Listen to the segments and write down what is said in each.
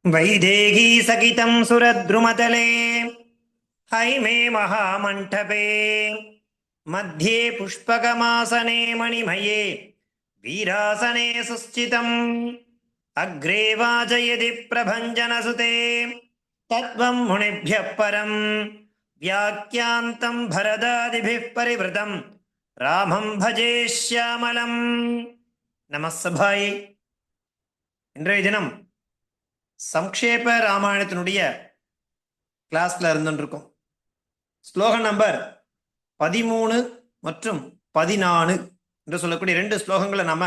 वैदेही सकितं सुरद्रुमतले हैमे महामण्टपे मध्ये पुष्पकमासने मणिमये वीरासने सुस्थितम् अग्रे वाजयति प्रभञ्जनसुते तत्त्वं मुनिभ्यः परं व्याख्यान्तं भरदादिभिः परिवृतं रामं भजे श्यामलम् நமஸ்தபாய். இன்றைய தினம் சம்க்ஷேப ராமாயணத்தினுடைய கிளாஸ்ல இருந்துருக்கும். ஸ்லோகம் நம்பர் 13 மற்றும் 14 என்று சொல்லக்கூடிய 2 ஸ்லோகங்களை நாம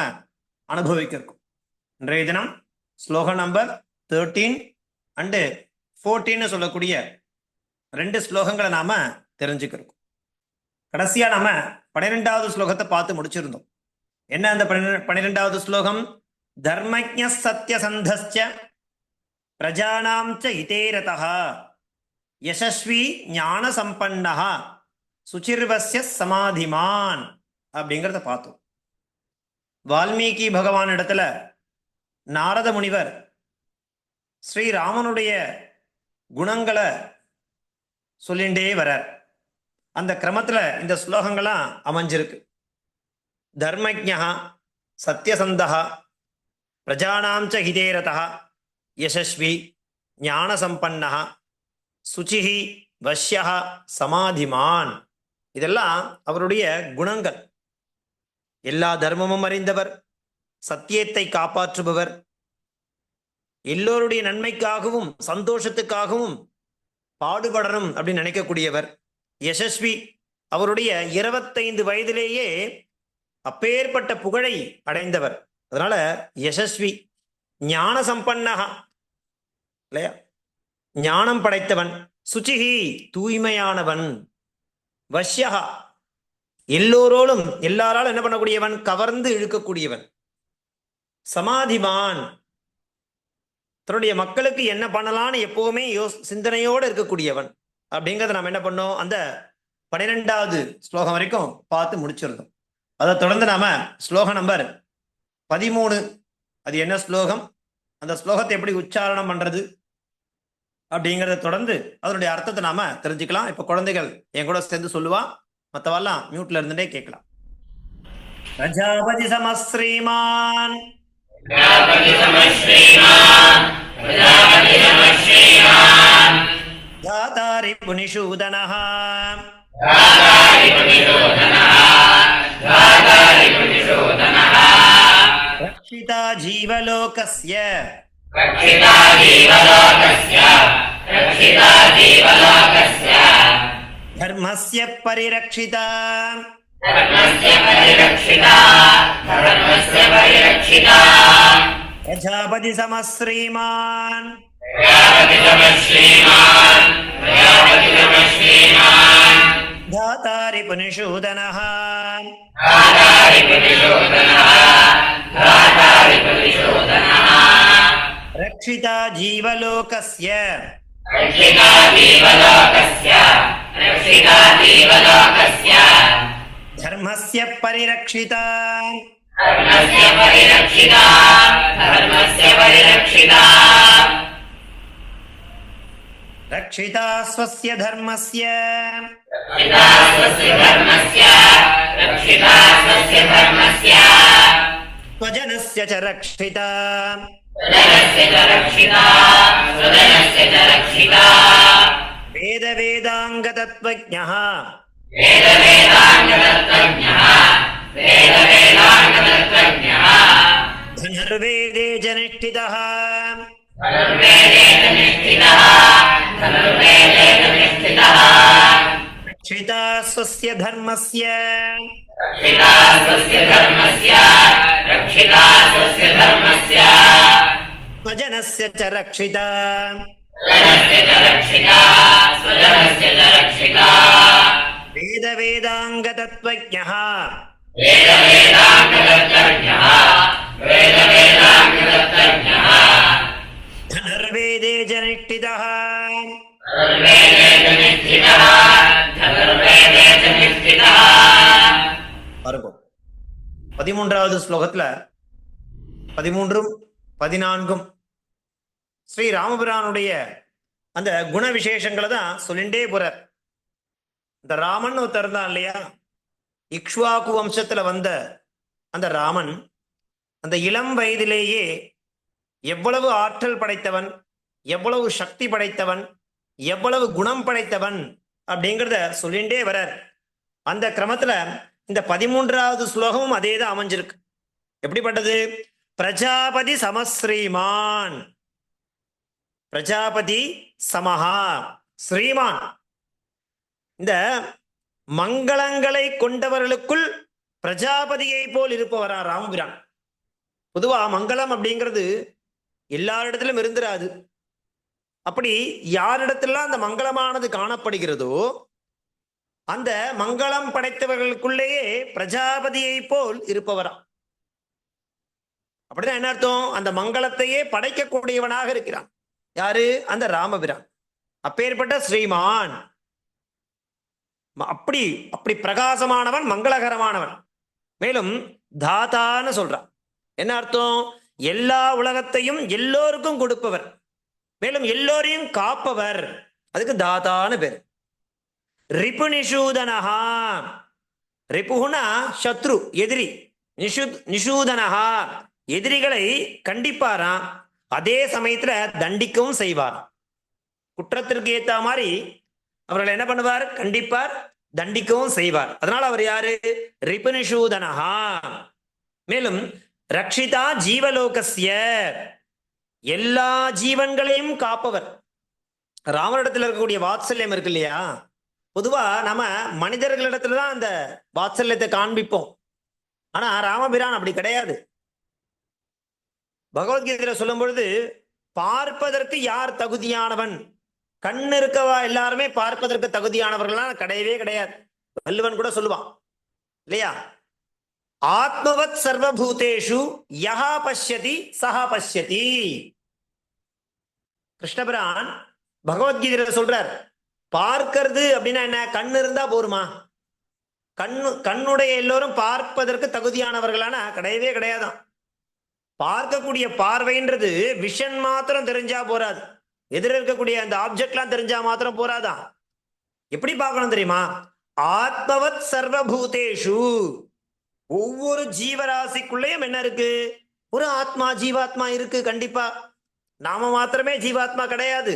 அனுபவிக்க இருக்கோம். இன்றைய தினம் ஸ்லோகம் நம்பர் 13 அண்டு 14 சொல்லக்கூடிய 2 ஸ்லோகங்களை நாம தெரிஞ்சுக்கிறோம். கடைசியா நாம 12வது ஸ்லோகத்தை பார்த்து முடிச்சிருந்தோம். என்ன அந்த 12வது ஸ்லோகம்? தர்மஜ்ஞ சத்யசந்தஸ்ச பிரஜானாம் ச ஹிதேரதः யசஸ்வி ஞான சம்பன்னः சுசிர்வஸ்ய சமாதிமான் அப்படிங்கிறத பார்த்தோம். வால்மீகி பகவான் இடத்துல நாரத முனிவர் ஸ்ரீராமனுடைய குணங்களை சொல்லிண்டே வரார். அந்த கிரமத்துல இந்த ஸ்லோகங்கள்லாம் அமைஞ்சிருக்கு. தர்மஜ்ஞः சத்யசந்தः பிரஜானாம் ச ஹிதேரதः யசஸ்வி ஞானசம்பன்னः சுச்சிஹி வஷ்யः சமாதிமான். இதெல்லாம் அவருடைய குணங்கள். எல்லா தர்மமும் அறிந்தவர், சத்தியத்தை காப்பாற்றுபவர், எல்லோருடைய நன்மைக்காகவும் சந்தோஷத்துக்காகவும் பாடுபடணும் அப்படின்னு நினைக்கக்கூடியவர். யசஸ்வி, அவருடைய 25 வயதிலேயே அப்பேற்பட்ட புகழை அடைந்தவர். அதனால யசஸ்வி. ஞான சம்பன்னஹா, இல்லையா, ஞானம் படைத்தவன். சுச்சிஹி, தூய்மையானவன். வஷ்யஹா, எல்லோரோடும் எல்லாராலும் என்ன பண்ணக்கூடியவன்? கவர்ந்து இழுக்கக்கூடியவன். சமாதிமான், தன்னுடைய மக்களுக்கு என்ன பண்ணலான்னு எப்பவுமே சிந்தனையோடு இருக்கக்கூடியவன். அப்படிங்கிறத நாம் என்ன பண்ணோம்? அந்த 12வது ஸ்லோகம் வரைக்கும் பார்த்து முடிச்சிருந்தோம். அதை தொடர்ந்து நாம ஸ்லோகம் நம்பர் 13, அது என்ன ஸ்லோகம், அந்த ஸ்லோகத்தை எப்படி உச்சாரணம் பண்றது அப்படிங்கிறத தொடர்ந்து அதனுடைய அர்த்தத்தை நாம தெரிஞ்சுக்கலாம். இப்ப குழந்தைகள் என் கூட சேர்ந்து சொல்லுவா, மற்றவெல்லாம் மியூட்ல இருந்துட்டே கேட்கலாம். பிரஜாபதி சமஸ்ரீமான் தாதாரி புனிஷூதனஹ ரக்ஷிதா ஜீவலோகஸ்ய தர்மஸ்ய பரிரக்ஷிதா பிரஜாபதி சமஸ்ரீமான் தாதாரி புனிஷூதனஹ ரக்ஷிதா ஜீவலோகஸ்ய தர்மஸ்ய பரிரக்ஷிதா ரக்ஷிதா ஸ்வஸ்ய தர்மஸ்ய ஸ்வஜனஸ்ய ச ரக்ஷிதா வேத வேதாங்க தத்வஜ்ஞः தனுர்வேதே ஜனிஷ்டிதः ரக்ஷிதா ஸ்வஸ்ய தர்மஸ்ய ஸ்வஜனஸ்ய ச ரக்ஷிதா வேத வேதாங்க தத்வஜ்ஞः தனுர்வேதே ஜனிஷ்டிதः பாருங்க, 13வது ஸ்லோகத்துல 13, 14 ஸ்ரீ ராமபிரானுடைய அந்த குண விசேஷங்களை தான் சொல்லிண்டே போறார். இந்த ராமன் ஒருத்தர் இருந்தான் இல்லையா, இக்ஷ்வாகு வம்சத்துல வந்த அந்த ராமன் அந்த இளம் வயதிலேயே எவ்வளவு ஆற்றல் படைத்தவன், எவ்வளவு சக்தி படைத்தவன், எவ்வளவு குணம் படைத்தவன் அப்படிங்கிறத சொல்லிண்டே வரார். அந்த கிரமத்துல இந்த 13வது ஸ்லோகமும் அதே தான் அமைஞ்சிருக்கு. எப்படிப்பட்டது? பிரஜாபதி சமஸ்ரீமான், பிரஜாபதி சமஹா ஸ்ரீமான். இந்த மங்களங்களை கொண்டவர்களுக்குள் பிரஜாபதியை போல் இருப்பவரா ராமபிரான். பொதுவா மங்களம் அப்படிங்கிறது எல்லாரிடத்திலும் இருந்துராது. அப்படி யாரிடத்திலாம் அந்த மங்களமானது காணப்படுகிறதோ அந்த மங்களம் படைத்தவர்களுக்குள்ளேயே பிரஜாபதியை போல் இருப்பவரா. அப்படிதான் என்ன அர்த்தம்? அந்த மங்களத்தையே படைக்கக்கூடியவனாக இருக்கிறான். யாரு? அந்த ராமபிரான். அப்பேற்பட்ட ஸ்ரீமான், அப்படி அப்படி பிரகாசமானவன், மங்களகரமானவன். மேலும் தாத்தான்னு சொல்றான். என்ன அர்த்தம்? எல்லா உலகத்தையும் எல்லோருக்கும் கொடுப்பவர், மேலும் எல்லோரையும் காப்பவர். அதுக்கு தாத்தான்னு பேர். ரிபுநிஷூதனஹா, ரிபுனா சத்ரு, எதிரி. நிஷூதனஹா, எதிரிகளை கண்டிப்பாராம், அதே சமயத்துல தண்டிக்கவும் செய்வார். குற்றத்திற்கு ஏத்த மாதிரி அவர்கள் என்ன பண்ணுவார்? கண்டிப்பார், தண்டிக்கவும் செய்வார். அதனால அவர் யாரு? ரிபுநிஷூதனஹா. மேலும் ரக்ஷிதா ஜீவலோகஸ்ய, எல்லா ஜீவன்களையும் காப்பவர். ராமனிடத்தில் இருக்கக்கூடிய வாத்சல்யம் இருக்கு இல்லையா, பொதுவா நம்ம மனிதர்களிடத்துல தான் அந்த வாத்சல்யத்தை காண்பிப்போம். ஆனா ராமபிரான் அப்படி கிடையாது. பகவத்கீதையில சொல்லும் பொழுது பார்ப்பதற்கு யார் தகுதியானவன், கண் இருக்கவா எல்லாருமே பார்ப்பதற்கு தகுதியானவர்கள்லாம் கிடையவே கிடையாது. வள்ளுவன் கூட சொல்லுவான் இல்லையா, ஆத்மவத் சர்வபூதேஷு யஹா பஷ்யதி சஹா பஷ்யதி. கிருஷ்ணபிரான் பகவத்கீதையில சொல்றார், பார்க்கிறது அப்படின்னா என்ன? கண்ணு இருந்தா போருமா? கண்ணுடைய எல்லோரும் பார்ப்பதற்கு தகுதியானவர்களான கிடையவே கிடையாதான். பார்க்கக்கூடிய பார்வைன்றது விஷன் மாத்திரம் தெரிஞ்சா போராது, எதிர இருக்கக்கூடிய அந்த ஆப்ஜெக்ட்லாம் தெரிஞ்சா மாத்திரம் போராதான். எப்படி பார்க்கணும் தெரியுமா? ஆத்மவத் சர்வபூதேஷு, ஒவ்வொரு ஜீவராசிக்குள்ளேயும் என்ன இருக்கு? ஒரு ஆத்மா, ஜீவாத்மா இருக்கு. கண்டிப்பா நாம மாத்திரமே ஜீவாத்மா கிடையாது.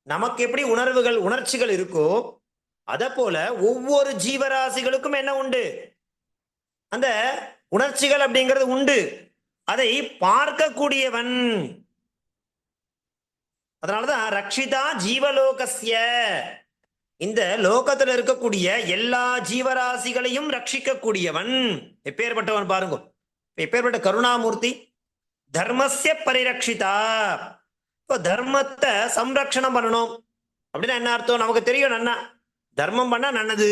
நமக்கு எப்படி உணர்வுகள், உணர்ச்சிகள் இருக்கோ அத போல ஒவ்வொரு ஜீவராசிகளுக்கும் என்ன உண்டு? அந்த உணர்ச்சிகள் அப்படிங்கிறது உண்டு. அதை பார்க்கக்கூடியவன். அதனாலதான் ரக்ஷிதா ஜீவலோகஸ்ய, இந்த லோகத்துல இருக்கக்கூடிய எல்லா ஜீவராசிகளையும் ரட்சிக்கக்கூடியவன். எப்பேற்பட்டவன் பாருங்க, எப்பேற்பட்ட கருணாமூர்த்தி. தர்மஸ்ய பரிரக்ஷிதா, இப்போ தர்மத்தை சம்ரக்ஷணம் பண்ணணும் அப்படின்னா என்ன அர்த்தம்? நமக்கு தெரியும், நன்னா தர்மம் பண்ணா நல்லது,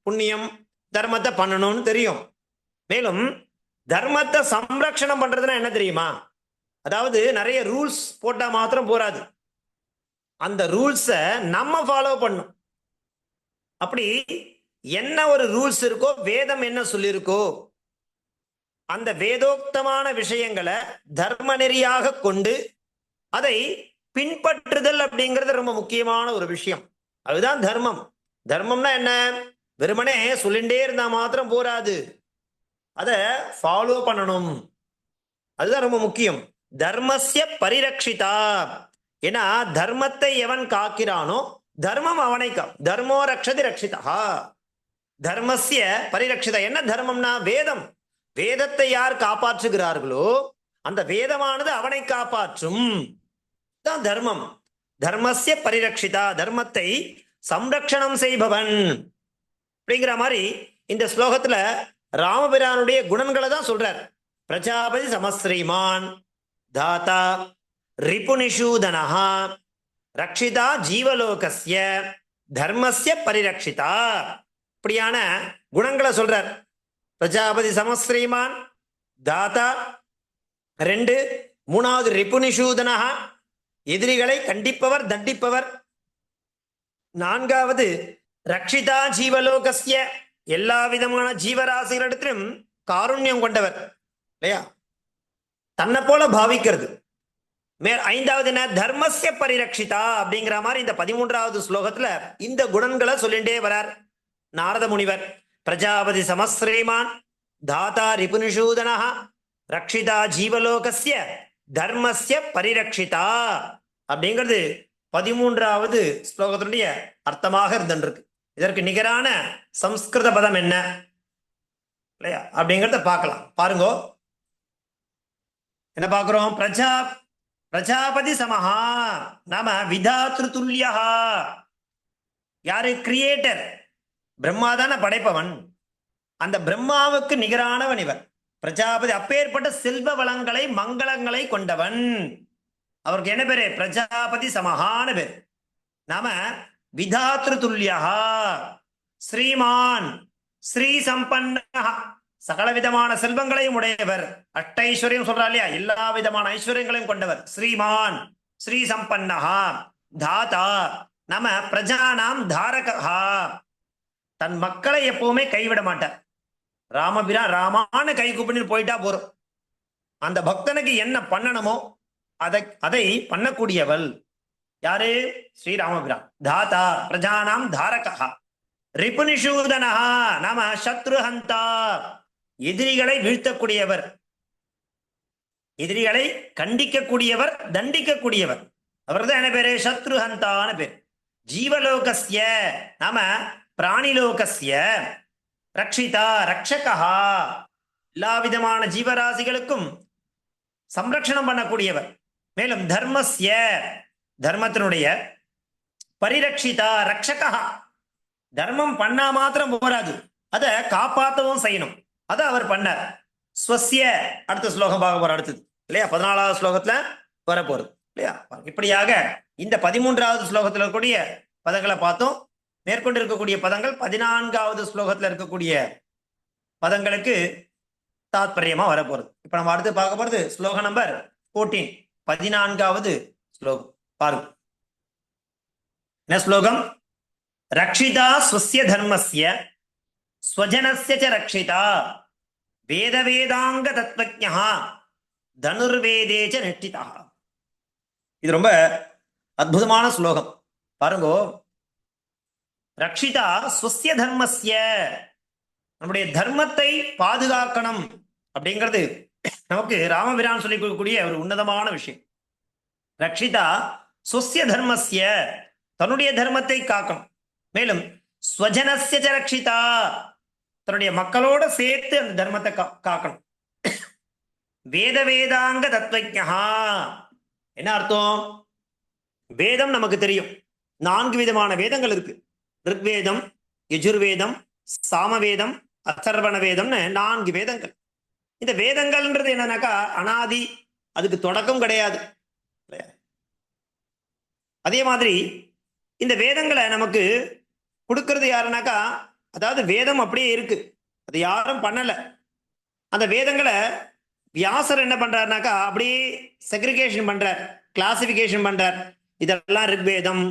புண்ணியம், தர்மத்தை பண்ணணும்னு தெரியும். மேலும் தர்மத்தை சம்ரக்ஷணம் பண்றதுன்னா என்ன தெரியுமா? அதாவது நிறைய ரூல்ஸ் போட்டா மாத்திரம் போராது, அந்த ரூல்ஸை நம்ம ஃபாலோ பண்ணும். அப்படி என்ன ஒரு ரூல்ஸ் இருக்கோ, வேதம் என்ன சொல்லியிருக்கோ அந்த வேதோக்தமான விஷயங்களை தர்ம நெறியாக கொண்டு அதை பின்பற்றுதல் அப்படிங்கிறது ரொம்ப முக்கியமான ஒரு விஷயம். அதுதான் தர்மம். தர்மம்னா என்ன? வெறுமனே சொல்லிண்டே இருந்தா மாத்திரம் போராது, அதை ஃபாலோ பண்ணணும். அதுதான் ரொம்ப முக்கியம். தர்மஸ்ய பரிரக்ஷிதா, ஏன்னா தர்மத்தை எவன் காக்கிறானோ தர்மம் அவனை தர்மோ ரக்ஷதி ரக்ஷிதா. தர்மஸ்ய பரிரக்ஷிதா, என்ன தர்மம்னா வேதம். வேதத்தை யார் காப்பாற்றுகிறார்களோ அந்த வேதமானது அவனை காப்பாற்றும், தான் தர்மம். தர்மஸ்ய பரிரக்ஷிதா, தர்மத்தை சம்ரக்ஷணம் செய்பவன் அப்படிங்கிற மாதிரி இந்த ஸ்லோகத்துல ராமபிரானுடைய குணங்களை தான் சொல்றார். பிரஜாபதி சமஸ்ரீமான், தாத்தா, ரிபுநிஷூதனஹா, ரக்ஷிதா ஜீவலோகஸ்ய, தர்மஸ்ய பரிரக்ஷிதா, இப்படியான குணங்களை சொல்றார். பிரஜாபதி சமஸ்ரீமான், தாத்தா 2, 3வது ரிபுநிஷூதனஹா, எதிரிகளை கண்டிப்பவர், தண்டிப்பவர். 4வது ரக்ஷிதா ஜீவலோகஸ்ய, எல்லா விதமான ஜீவராசிகளிடத்திலும் காருண்யம் கொண்டவர் இல்லையா, தன்னை போல பாவிக்கிறது. ஐந்தாவது என்ன, தர்மஸ்ய பரிரக்ஷிதா அப்படிங்கிற மாதிரி இந்த 13வது ஸ்லோகத்துல இந்த குணங்களை சொல்லிட்டே வரார் நாரத முனிவர். பிரஜாபதி சமஸ்ரீமான் தாத்தா ரிபுனிஷூதனா ரக்ஷிதா ஜீவலோகஸ்ய தர்மஸ்ய பரிரக்ஷிதா அப்படிங்கிறது 13வது ஸ்லோகத்தினுடைய அர்த்தமாக இருந்துருக்கு. இதற்கு நிகரான சம்ஸ்கிருத பதம் என்ன இல்லையா அப்படிங்கிறத பார்க்கலாம். பாருங்க, என்ன பார்க்கிறோம்? பிரஜாபதி சமஹா நாம விதாத்ரு துல்லியா. யாரு? கிரியேட்டர் பிரம்மாதான படைப்பவன். அந்த பிரம்மாவுக்கு நிகரானவன் இவர் பிரஜாபதி. அப்பேற்பட்ட செல்வ வளங்களை மங்களங்களை கொண்டவன். அவருக்கு என்ன பேரு? பிரஜாபதி சமஹான பேர். நாம விதாத்ரு துல்லியா ஸ்ரீமான் ஸ்ரீ சம்பன்னா, சகல விதமான செல்வங்களையும் உடையவர். அஷ்டைஸ்வரியம் சொல்றா இல்லையா, எல்லா விதமான ஐஸ்வர்யங்களையும் கொண்டவர். ஸ்ரீமான் ஸ்ரீ சம்பன்னஹா தாதா நம பிரஜானாம் தாரகஹா. தன் மக்களை எப்பவுமே கைவிட மாட்டார். ராமான்னு கை கூப்பிட்டு போயிட்டா போறோம். அந்த பக்தனுக்கு என்ன பண்ணணுமோ அதை பண்ணக்கூடியவள் யாரு? ஸ்ரீராமபிரான். தாதா பிரஜானாம் தாரகஹா ரிபுனிஷூதனஹா நாம சத்ருஹந்தா, எதிரிகளை வீழ்த்தக்கூடியவர், எதிரிகளை கண்டிக்கக்கூடியவர், தண்டிக்கக்கூடியவர். அவர்தான் என்ன பேரு? சத்ருஹந்தான பேர். ஜீவலோகஸ்ய நாம பிராணிலோகஸ்ய ரக்ஷிதா ரக்ஷகா, எல்லா விதமான ஜீவராசிகளுக்கும் சம்ரக்ஷணம் பண்ணக்கூடியவர். மேலும் தர்மஸ்ய, தர்மத்தினுடைய பரிரக்ஷிதா ரக்ஷகா, தர்மம் பண்ணா மாத்திரம் போராது, அதை காப்பாற்றவும் செய்யணும். அதை அவர் பண்ணார். ஸ்வஸ்ய அடுத்த ஸ்லோகம் பார்க்க போற அடுத்தது இல்லையா, 14வது ஸ்லோகத்துல வரப்போறது இல்லையா. இப்படியாக இந்த 13வது ஸ்லோகத்துல இருக்கக்கூடிய பதங்களை பார்த்தோம். மேற்கொண்டு இருக்கக்கூடிய பதங்கள் 14வது ஸ்லோகத்துல இருக்கக்கூடிய பதங்களுக்கு தாத்பரியமா வரப்போறது. இப்ப நம்ம அடுத்து பார்க்க போறது ஸ்லோகம் நம்பர் 14, 14வது ஸ்லோகம். பாருங்க என்ன ஸ்லோகம்? ரக்ஷிதா ஸ்வஸ்ய தர்மஸ்ய ஸ்வஜனஸ்ய ச ரக்ஷிதா வேத வேதாங்க தத்வஜ்ஞா தனுர்வேதே ச நிஷ்டிதா. இது ரொம்ப அற்புதமான ஸ்லோகம். பாருங்கோ, ரக்ஷிதா ஸ்வஸ்ய தர்மஸ்ய, நம்முடைய தர்மத்தை பாதுகாக்கணும் அப்படிங்கிறது நமக்கு ராமபிரான் சொல்லிக் கொடுக்கக்கூடிய ஒரு உன்னதமான விஷயம். ரக்ஷிதா ஸ்வஸ்ய தர்மஸ்ய, தன்னுடைய தர்மத்தை காக்கணும். மேலும் ஸ்வஜனஸ்ய ச ரக்ஷிதா, தன்னுடைய மக்களோட சேர்த்து அந்த தர்மத்தை காக்கணும். வேத வேதாங்க தத்வஜ்ஞா, என்ன அர்த்தம்? வேதம் நமக்கு தெரியும், 4 விதமான வேதங்கள் இருக்கு. ரிக்வேதம், யஜுர்வேதம், சாமவேதம், அதர்வண வேதம்னு 4 வேதங்கள். இந்த வேதங்கள்ன்றது என்னன்னாக்கா அனாதி, அதுக்கு தொடக்கம் கிடையாது. அதே மாதிரி இந்த வேதங்களை நமக்கு கொடுக்கறது யாருனாக்கா, அதாவது வேதம் அப்படியே இருக்கு, அது யாரும் பண்ணல. அந்த வேதங்களை வியாசர் என்ன பண்றாருனாக்கா அப்படியே செக்ரிகேஷன் பண்றார், கிளாசிபிகேஷன் பண்றார். இதெல்லாம் ரிக்வேதம்,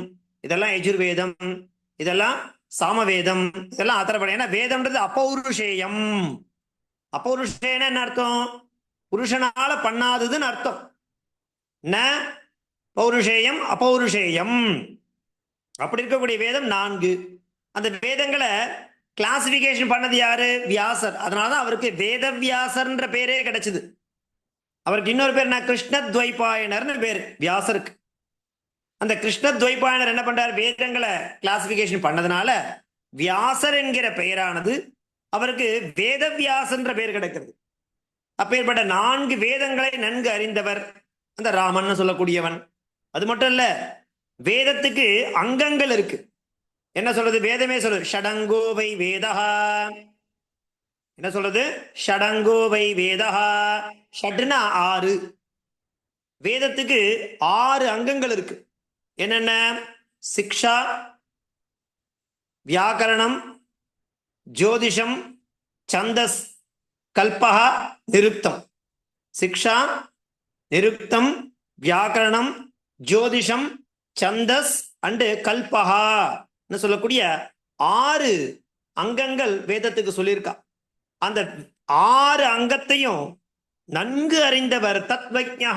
இதெல்லாம் யஜுர்வேதம், இதெல்லாம் சாமவேதம், இதெல்லாம் அதர்வணம். ஏன்னா வேதம்ன்றது அப்பௌருஷேயம். அப்பௌருஷேயம்னா என்ன அர்த்தம்? புருஷனால பண்ணாததுன்னு அர்த்தம். ந பௌருஷேயம் அப்பௌருஷேயம். அப்படி இருக்கக்கூடிய வேதம் 4. அந்த வேதங்களை கிளாசிபிகேஷன் பண்ணது யாரு? வியாசர். அதனாலதான் அவருக்கு வேதவியாசர்ன்ற பேரே கிடைச்சது. அவருக்கு இன்னொரு பேர் என்ன? கிருஷ்ணத்வைபாயனர்னு பேர் வியாசருக்கு. அந்த கிருஷ்ணத்வைபாயனர் என்ன பண்றார்? வேதங்களை கிளாசிபிகேஷன் பண்ணதுனால வியாசர் என்கிற பெயரானது அவருக்கு வேதவியாசன்ற பேர் கிடைக்கிறது. அப்பேற்பட்ட 4 வேதங்களை நன்கு அறிந்தவர் அந்த ராமன் சொல்லக்கூடியவன். அது மட்டும் இல்ல, வேதத்துக்கு அங்கங்கள் இருக்கு. என்ன சொல்றது? வேதமே சொல்லுது ஷடங்கோவை வேதஹா. என்ன சொல்றது? ஷடங்கோவை வேதஹா. ஷட்னா 6. வேதத்துக்கு 6 அங்கங்கள் இருக்கு. என்னென்ன? சிக்ஷா, வியாக்கரணம், ஜோதிஷம், சந்தஸ், கல்பஹா, நிருக்தம். சிக்ஷா, நிருக்தம், வியாக்கரணம், ஜோதிஷம், சந்தஸ் அண்டு கல்பஹா சொல்லக்கூடிய 6 அங்கங்கள் வேதத்துக்கு சொல்லியிருக்கா. அந்த 6 அங்கத்தையும் நன்கு அறிந்தவர் தத்வஜ்ஞா,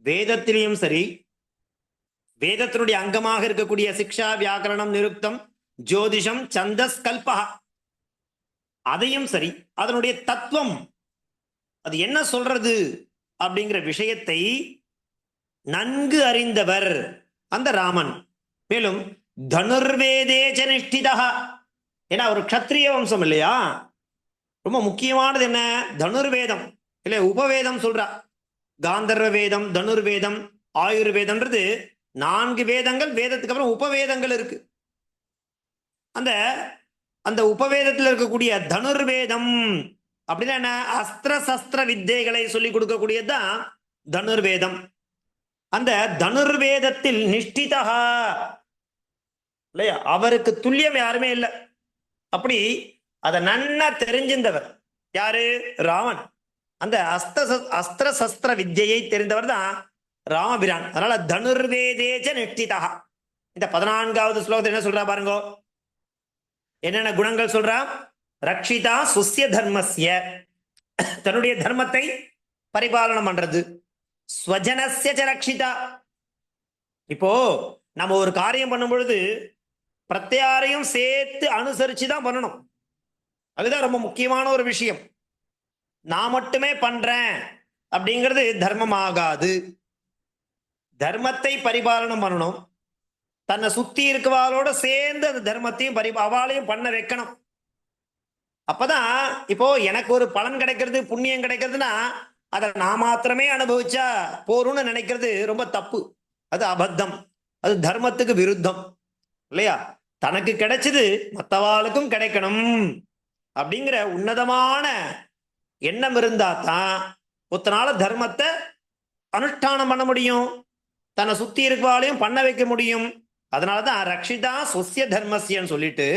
வேதத்திலையும் சரி, வேதத்தினுடைய அங்கமாக இருக்கக்கூடிய சிக்ஷா, வியாக்கரணம், நிருக்தம், ஜோதிஷம், சந்தஸ், கல்பா, அதையும் சரி, அதனுடைய தத்துவம் அது என்ன சொல்றது அப்படிங்கிற விஷயத்தை நன்கு அறிந்தவர் அந்த ராமன். மேலும் தனுர்வேதேச்ச நிஷ்டிதா, ஏன்னா ஒரு க்ஷத்ரிய வம்சம் இல்லையா, ரொம்ப முக்கியமானது என்ன, தனுர்வேதம் இல்ல உபவேதம் சொல்றா. காந்தர்வ வேதம், தனுர்வேதம், ஆயுர்வேதம்ன்றது 4 வேதங்கள். வேதத்துக்கு அப்புறம் உபவேதங்கள் இருக்கு. அந்த அந்த உபவேதத்தில் இருக்கக்கூடிய தனுர்வேதம் அப்படின்னா என்ன, அஸ்திர சஸ்திர வித்தைகளை சொல்லிக் கொடுக்கக்கூடியதுதான் தனுர்வேதம். அந்த தனுர்வேதத்தில் நிஷ்டிதா இல்லையா, அவருக்கு துல்லியம் யாருமே இல்லை. அப்படி அதை நன்னா தெரிஞ்சிருந்தவர் யாரு, ராமன். அந்த அஸ்திர சஸ்திர வித்தியை தெரிந்தவர் தான் ராமபிரான். அதனால தனுர்வேதேச்ச நிஷ்டிதா. இந்த 14வது ஸ்லோகத்தை என்ன சொல்றா பாருங்க, என்னென்ன குணங்கள் சொல்றா. ரக்ஷிதா சுஸ்ய தர்மஸ்ய, தன்னுடைய தர்மத்தை பரிபாலனம் பண்றது. ஸ்வஜனஸ்ய ச ரக்ஷிதா, இப்போ நம்ம ஒரு காரியம் பண்ணும் பொழுது பிரத்யாரையும் சேர்த்து அனுசரிச்சு தான் பண்ணணும். அதுதான் ரொம்ப முக்கியமான ஒரு விஷயம். நான் மட்டுமே பண்றேன் அப்படிங்கிறது தர்மம் ஆகாது. தர்மத்தை பரிபாலனம் பண்ணணும், தன்னை சுத்தி இருக்கவாளோட சேர்ந்து அந்த தர்மத்தையும் அவளையும் பண்ண வைக்கணும். அப்பதான் இப்போ எனக்கு ஒரு பலன் கிடைக்கிறது, புண்ணியம் கிடைக்கிறதுனா அதை நான் மாத்திரமே அனுபவிச்சா போரும்னு நினைக்கிறது ரொம்ப தப்பு. அது அபத்தம், அது தர்மத்துக்கு விருத்தம் இல்லையா. தனக்கு கிடைச்சது மற்றவாளுக்கும் கிடைக்கணும் அப்படிங்கிற உன்னதமான எண்ணம் இருந்தா தான் ஒத்தனால தர்மத்தை அனுஷ்டானம் பண்ண முடியும், தன்னை சுத்தி இருக்கவாளையும் பண்ண வைக்க முடியும். அதனாலதான் ரக்ஷிதா சுஸ்ய தர்மஸ்யன்னு சொல்லிட்டு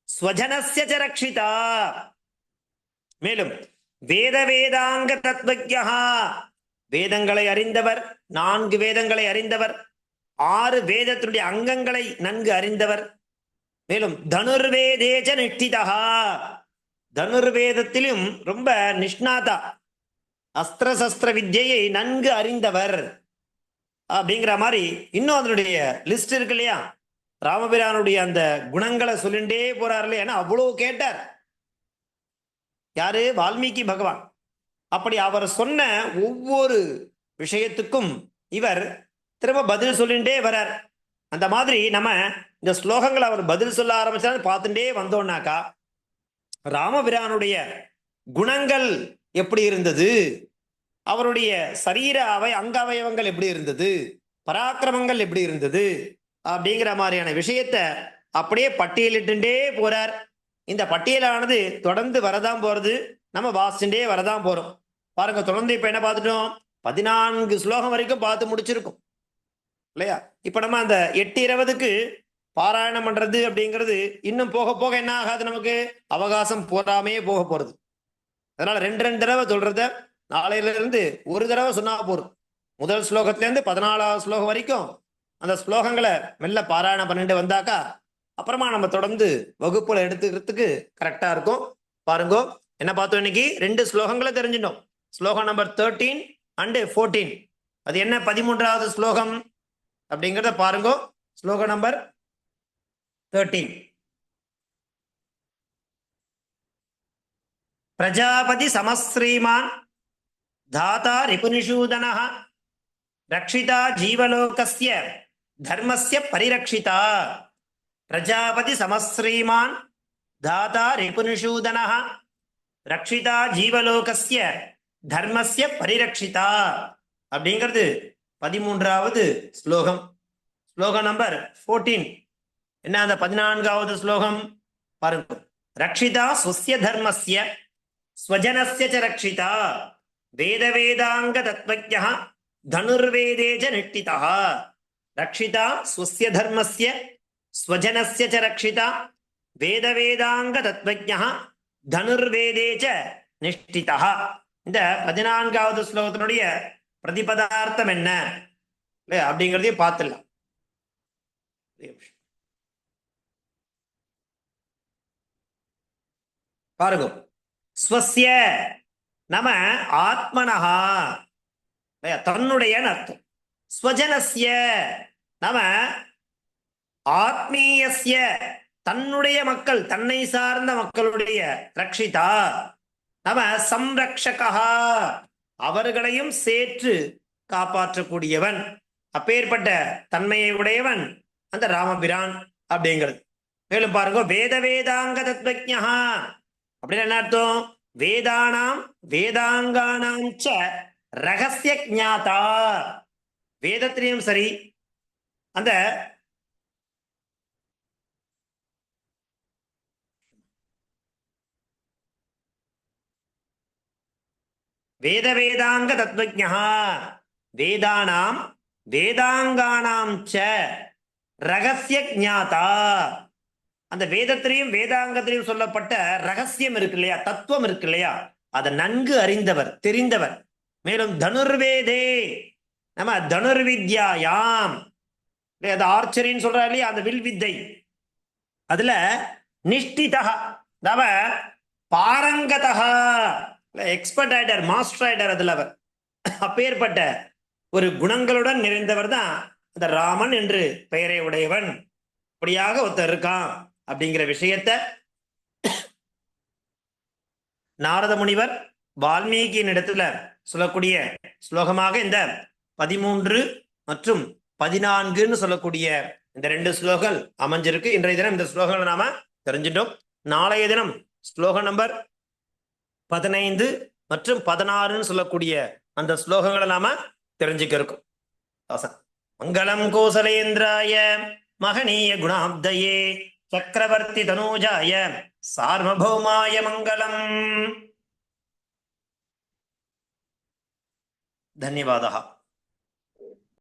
ஸ்வஜனஸ்ய ச ரக்ஷிதா. மேலும் வேத வேதாங்க தத்வஜ்ஞா, வேதங்களை அறிந்தவர், 4 வேதங்களை அறிந்தவர், 6 வேதத்தினுடைய அங்கங்களை நன்கு அறிந்தவர். மேலும் தனுர்வேதேச்ச நிஷ்டிதா, தனுர்வேதத்திலும் ரொம்ப நிஷ்ணாதா, அஸ்திர சஸ்திர வித்தியை நன்கு அறிந்தவர் அப்படிங்கிற மாதிரி இன்னும் அதனுடைய லிஸ்ட் இருக்கு இல்லையா. ராமபிரானுடைய அந்த குணங்களை சொல்லிண்டே போறார் இல்லையா, ஏன்னா அவ்வளவு கேட்டார் யாரு, வால்மீகி பகவான். அப்படி அவர் சொன்ன ஒவ்வொரு விஷயத்துக்கும் இவர் திரும்ப பதில் சொல்லிண்டே வரார். அந்த மாதிரி நம்ம இந்த ஸ்லோகங்களை அவர் பதில் சொல்ல ஆரம்பிச்சா பார்த்துட்டே வந்தோம்னாக்கா ராமபிரானுடைய குணங்கள் எப்படி இருந்தது, அவருடைய சரீர அங்க அவயவங்கள் எப்படி இருந்தது, பராக்கிரமங்கள் எப்படி இருந்தது அப்படிங்கிற மாதிரியான விஷயத்த அப்படியே பட்டியலிட்டுண்டே போறார். இந்த பட்டியலானது தொடர்ந்து வரதான் போறது, நம்ம வாசிச்சுட்டே வரதான் போறோம். பாருங்க, தொடர்ந்து இப்ப என்ன பார்த்துட்டோம், 14 ஸ்லோகம் வரைக்கும் பார்த்து முடிச்சிருக்கும் இல்லையா. இப்ப நம்ம அந்த 8:20க்கு பாராயணம் பண்றது அப்படிங்கிறது இன்னும் போக போக என்ன ஆகாது, நமக்கு அவகாசம் போடாமே போக போறது. அதனால 2 தடவை சொல்றத நாளையில இருந்து ஒரு தடவை சொன்னா போறோம். முதல் ஸ்லோகத்துல இருந்து 14வது ஸ்லோகம் வரைக்கும் அந்த ஸ்லோகங்களை மெல்ல பாராயணம் பண்ணிட்டு வந்தாக்கா அப்புறமா நம்ம தொடர்ந்து வகுப்புல எடுத்துக்கிறதுக்கு கரெக்டா இருக்கும். பாருங்க, என்ன பார்த்தோம் இன்னைக்கு, 2 ஸ்லோகங்களை தெரிஞ்சிட்டோம். ஸ்லோகம் நம்பர் 13 and 14. அது என்ன 13வது ஸ்லோகம் அப்படிங்கிறத பாருங்க. ஸ்லோகம் நம்பர் 13. பிரஜாபதி சமஸ்ரீமான் தாதா ரிபுனிஷூதனः ரக்ஷிதா ஜீவலோகஸ்ய தர்மஸ்ய பரிரக்ஷிதா. பிரஜாபதி சமஸ்ரீமான் தாதா ரிபுனிஷூதனः ரக்ஷிதா ஜீவலோகஸ்ய தர்மஸ்ய பரிரக்ஷிதா அப்படிங்கிறது 13வது ஸ்லோகம். ஸ்லோகம் நம்பர் 14 என்ன, அந்த 14வது ஸ்லோகம் பாருங்க. ரக்ஷிதா ஸ்வஸ்ய தர்மஸ்ய ஸ்வஜனஸ்ய ச ரக்ஷிதா வேத வேதாங்க தத்வஜ்ஞः தனுர்வேதேச்ச நிஷ்டிதா. ரக்ஷிதா ஸ்வஸ்ய தர்மஸ்ய ஸ்வஜனஸ்ய ச ரக்ஷிதா வேத வேதாங்க தத்வஜ்ஞः தனுர்வேதேச்ச நிஷ்டிதா. இந்த 14வது ஸ்லோகத்தினுடைய பிரதிபதார்த்தம் என்ன அப்படிங்கிறதையும் பார்த்துடலாம். பாருங்க, ஸ்வஸ்ய நம ஆத்மனஹா, தன்னுடைய அர்த்தம். ஸ்வஜனஸ்ய நாம ஆத்மீயஸ்ய தன்னுடைய மக்கள், தன்னை சார்ந்த மக்களுடைய ரக்ஷிதா நாம சம்ரக்ஷகா அவர்களையும் சேற்று காப்பாற்றக்கூடியவன். அப்பேற்பட்ட தன்மையை உடையவன் அந்த ராமபிரான் அப்படிங்கிறது. மேலும் பாருங்க, வேத வேதாங்க தத்வஜ்ஞா அப்படின்னு என்ன அர்த்தம்? வேதானாம் வேதாங்கானாம் ச ரகசிய ஞாதா. வேதத்திலையும் சரி, அந்த வேத வேதாங்க தத்வஜ்ஞா வேதானாம் வேதாங்கானாம் ச ரகசிய ஞாதா. அந்த வேதத்திலையும் வேதாங்கத்திலையும் சொல்லப்பட்ட ரகசியம் இருக்கு இல்லையா, தத்துவம் இருக்கு இல்லையா, அதை நன்கு அறிந்தவர், தெரிந்தவர். மேலும் தனுர்வேதே நம்ம தனுர்வித்யாயாம், அது ஆர்ச்சரின்னு சொல்றா இல்லையா, அந்த வில் வித்தை, அதுல நிஷ்டிதா தவ பாரங்கதா, எக்ஸ்பர்ட் ஆயிட்டார், மாஸ்டர் ஆயிட்டார் அதுல அவர். அப்பேற்பட்ட ஒரு குணங்களுடன் நிறைந்தவர் தான் அந்த ராமன் என்று பெயரை உடையவன். அப்படியாக ஒருத்தர் இருக்கான் அப்படிங்கிற விஷயத்த நாரத முனிவர் வால்மீகியின் இடத்துல சொல்லக்கூடிய ஸ்லோகமாக இந்த 13 மற்றும் 14 சொல்லக்கூடிய இந்த 2 ஸ்லோகங்கள் அமைஞ்சிருக்கு. இன்றைய தினம் இந்த ஸ்லோகங்களை நாம தெரிஞ்சிட்டோம். நாளைய தினம் ஸ்லோகம் நம்பர் 15 மற்றும் 16 சொல்லக்கூடிய அந்த ஸ்லோகங்களை நாம தெரிஞ்சுக்க இருக்கும். மங்களம் கோசலேந்திராய மகனீய குணாப்தயே சக்கரவர்த்தி தனூஜாய சார்வபௌமாய மங்களம். தன்யவாதः.